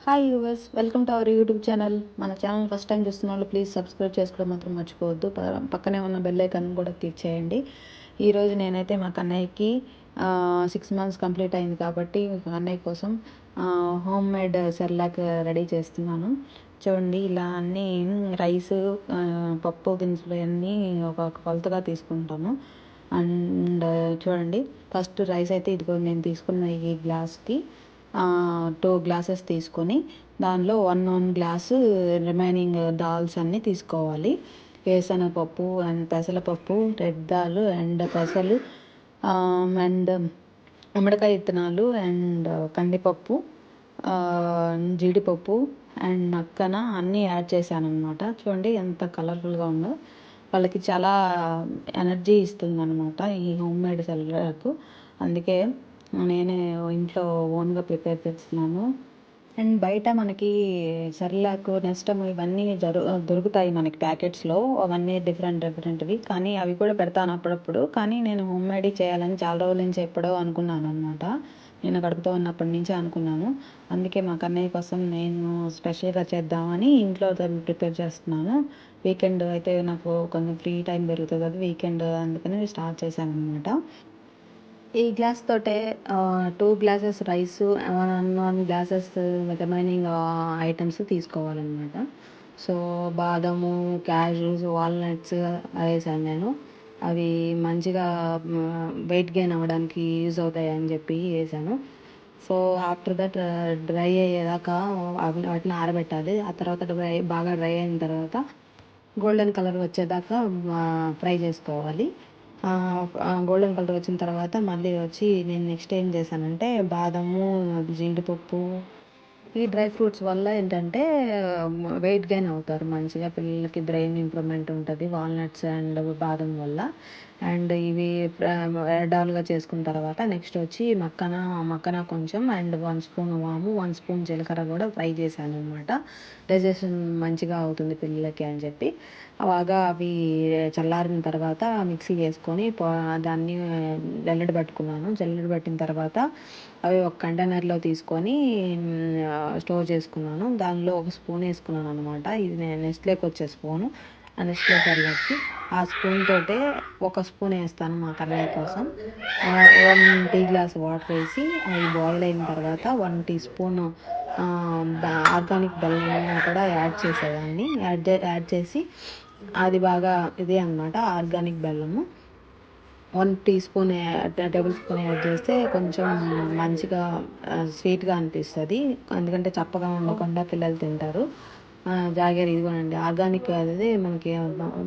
Hi yours, welcome to our YouTube channel. మన channel first time చూస్తున్న వాళ్ళు please subscribe చేసుకోవడం మాత్రం మర్చిపోవద్దు. పక్కనే ఉన్న బెల్ ఐకాన్ కూడా క్లిక్ చేయండి. ఈరోజు నేనైతే మా కన్నయ్యకి 6 months కంప్లీట్ అయింది కాబట్టి అన్నయ్య కోసం హోమ్ మేడ్ సెర్లాక్ రెడీ చేస్తున్నాను. చూడండి, ఇలా అన్నీ రైస్, పప్పు దినుసులు అన్నీ ఒక కొలతగా తీసుకుంటాను. అండ్ చూడండి, ఫస్ట్ రైస్ అయితే ఇదిగో నేను తీసుకున్న ఈ గ్లాస్కి 2 glasses తీసుకొని దానిలో 1 గ్లాసు రిమైనింగ్ దాల్స్ అన్నీ తీసుకోవాలి. వేరుశనగపప్పు అండ్ పెసరపప్పు, రెడ్ దాల్ అండ్ పెసలు, అండ్ గుమ్మడికాయ విత్తనాలు అండ్ కందిపప్పు, జీడిపప్పు అండ్ మక్కన అన్నీ యాడ్ చేశాను అనమాట. చూడండి ఎంత కలర్ఫుల్గా ఉందో. వాళ్ళకి చాలా ఎనర్జీ ఇస్తుంది అనమాట ఈ హోమ్ మేడ్ సెర్లాక్. అందుకే నేనే ఇంట్లో ఓన్గా ప్రిపేర్ చేస్తున్నాను. అండ్ బయట మనకి సెర్లాక్, నెస్టమ్ ఇవన్నీ దొరుకుతాయి మనకి ప్యాకెట్స్లో. అవన్నీ డిఫరెంట్వి, కానీ అవి కూడా పెడతాను అప్పుడప్పుడు. కానీ నేను హోమ్ మేడ్ చేయాలని చాలా రోజుల నుంచి ఎప్పుడో అనుకున్నాను అనమాట. నేను కడుపుతో ఉన్నప్పటి నుంచే అనుకున్నాను. అందుకే మా కన్నయ్య కోసం నేను స్పెషల్గా చేద్దామని ఇంట్లో ప్రిపేర్ చేస్తున్నాను. వీకెండ్ అయితే నాకు కొంచెం ఫ్రీ టైం దొరుకుతుంది కదా వీకెండ్, అందుకని స్టార్ట్ చేశాను అనమాట. ఈ గ్లాస్ తోటే 2 glasses rice, 1 glasses remaining items తీసుకోవాలన్నమాట. సో బాదము, క్యాష్యూస్, వాల్నట్స్ వేసాను నేను. అవి మంచిగా వెయిట్ గెయిన్ అవ్వడానికి యూజ్ అవుతాయి అని చెప్పి వేసాను. సో ఆఫ్టర్ దట్ డ్రై అయ్యేదాకా వాటిని ఆరబెట్టాలి. ఆ తర్వాత బాగా డ్రై అయిన తర్వాత గోల్డెన్ కలర్ వచ్చేదాకా ఫ్రై చేసుకోవాలి. గోల్డెన్ కలర్ వచ్చిన తర్వాత మళ్ళీ వచ్చి నేను నెక్స్ట్ ఏం చేశానంటే బాదము, జీడిపప్పు, ఈ డ్రై ఫ్రూట్స్ వల్ల ఏంటంటే వెయిట్ గెయిన్ అవుతారు మంచిగా. పిల్లలకి బ్రెయిన్ ఇంప్రూవ్మెంట్ ఉంటుంది వాల్నట్స్ అండ్ బాదం వల్ల. అండ్ ఇవి డాల్గా చేసుకున్న తర్వాత నెక్స్ట్ వచ్చి మక్కన కొంచెం అండ్ 1 స్పూన్ వాము, 1 స్పూన్ జీలకర్ర కూడా ఫ్రై చేశాను అనమాట. డైజెషన్ మంచిగా అవుతుంది పిల్లలకి అని చెప్పి. బాగా అవి చల్లారిన తర్వాత మిక్సీ వేసుకొని దాన్ని జల్లెడ పట్టుకున్నాను. జల్లెడ పట్టిన తర్వాత అవి ఒక కంటైనర్లో తీసుకొని స్టోర్ చేసుకున్నాను. దానిలో 1 స్పూన్ వేసుకున్నాను అనమాట. ఇది నేను నెస్లేకి వచ్చే స్పూను. ఆ నెస్లే సెర్లాక్కి ఆ స్పూన్ తోటే 1 స్పూన్ వేస్తాను మా కన్నయ్య కోసం. 1 టీ గ్లాస్ వాటర్ వేసి అవి బాయిల్ అయిన తర్వాత 1 టీ స్పూన్ ఆర్గానిక్ బెల్లం కూడా యాడ్ చేసేదాన్ని. యాడ్ చేసి అది బాగా ఇదే అనమాట ఆర్గానిక్ బెల్లము. 1 teaspoon tablespoon add చేస్తే కొంచెం మంచిగా స్వీట్గా అనిపిస్తుంది. ఎందుకంటే చప్పగా ఉండకుండా పిల్లలు తింటారు. జాగరి ఇదిగోనండి, ఆర్గానిక్ అనేది మనకి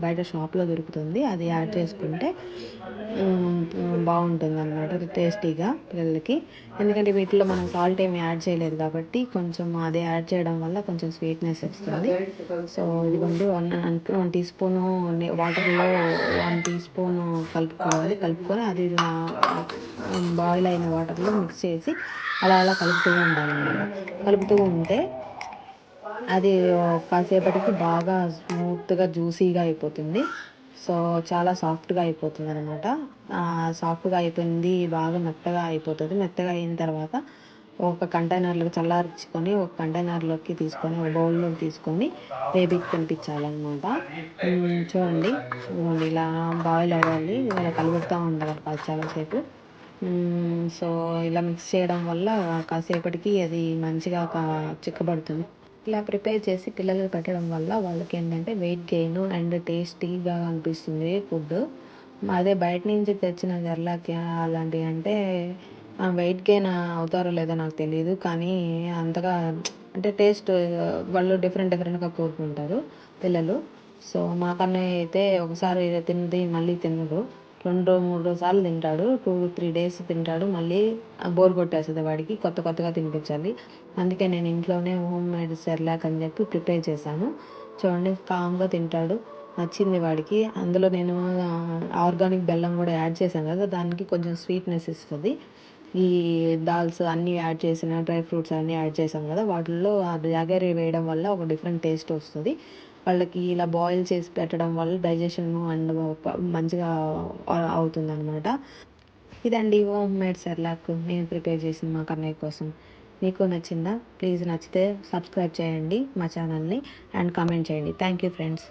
బయట షాప్లో దొరుకుతుంది. అది యాడ్ చేసుకుంటే బాగుంటుంది అన్నమాట టేస్టీగా పిల్లలకి. ఎందుకంటే వీటిలో మనం సాల్ట్ ఏమి యాడ్ చేయలేదు కాబట్టి కొంచెం అది యాడ్ చేయడం వల్ల కొంచెం స్వీట్నెస్ వస్తుంది. సో ఇదిగోండి 1 టీ స్పూను వాటర్లో 1 టీ స్పూన్ కలుపుకొని అది బాయిల్ అయిన వాటర్లో మిక్స్ చేసి అలా కలుపుతూ ఉండాలన్నమాట. కలుపుతూ ఉంటే అది కాసేపటికి బాగా స్మూత్గా జ్యూసీగా అయిపోతుంది. సో చాలా సాఫ్ట్గా అయిపోతుంది అనమాట. సాఫ్ట్గా అయిపోయింది, బాగా మెత్తగా అయిపోతుంది. మెత్తగా అయిన తర్వాత ఒక కంటైనర్లో చల్లార్చుకొని ఒక కంటైనర్లోకి తీసుకొని ఒక బౌల్లోకి తీసుకొని బేబీకి తినిపించాలన్నమాట. చూడండి, ఇలా బాయిల్ అవ్వాలి, ఇలా కలుపుతూ ఉండాలి చాలాసేపు. సో ఇలా మిక్స్ చేయడం వల్ల కాసేపటికి అది మంచిగా చిక్కబడుతుంది. ఇలా ప్రిపేర్ చేసి పిల్లలకు పెట్టడం వల్ల వాళ్ళకి ఏంటంటే వెయిట్ గెయిన్ అండ్ టేస్టీగా అనిపిస్తుంది ఫుడ్. అదే బయట నుంచి తెచ్చిన సెర్లాక్ అలాంటివి అంటే వెయిట్ గెయిన్ అవుతారో లేదో నాకు తెలియదు, కానీ అంతగా అంటే టేస్ట్ వాళ్ళు డిఫరెంట్గా కోరుకుంటారు పిల్లలు. సో మా కన్నయ్య అయితే ఒకసారి తిన్నది మళ్ళీ తినడు. 2-3 సార్లు తింటాడు. 2-3 days తింటాడు. మళ్ళీ బోర్ కొట్టేస్తుంది వాడికి. కొత్తగా తినిపించాలి. అందుకే నేను ఇంట్లోనే హోమ్ మేడ్ సెర్లాక్ అని చెప్పి ప్రిపేర్ చేశాను. చూడండి, కామ్గా తింటాడు. నచ్చింది వాడికి. అందులో నేను ఆర్గానిక్ బెల్లం కూడా యాడ్ చేశాను కదా, దానికి కొంచెం స్వీట్నెస్ ఇస్తుంది. ఈ దాల్స్ అన్నీ యాడ్ చేసిన డ్రై ఫ్రూట్స్ అన్నీ యాడ్ చేసాం కదా, వాటిల్లో జాగరి వేయడం వల్ల ఒక డిఫరెంట్ టేస్ట్ వస్తుంది. వాళ్ళకి ఇలా బాయిల్ చేసి పెట్టడం వల్ల డైజెషన్ అండ్ మంచిగా అవుతుంది అనమాట. ఇదండి హోమ్ మేడ్ సెర్లాక్ నేను ప్రిపేర్ చేసింది మా కన్నయ్య కోసం. మీకు నచ్చిందా? ప్లీజ్ నచ్చితే సబ్స్క్రైబ్ చేయండి మా ఛానల్ని అండ్ కామెంట్ చేయండి. Thank you friends.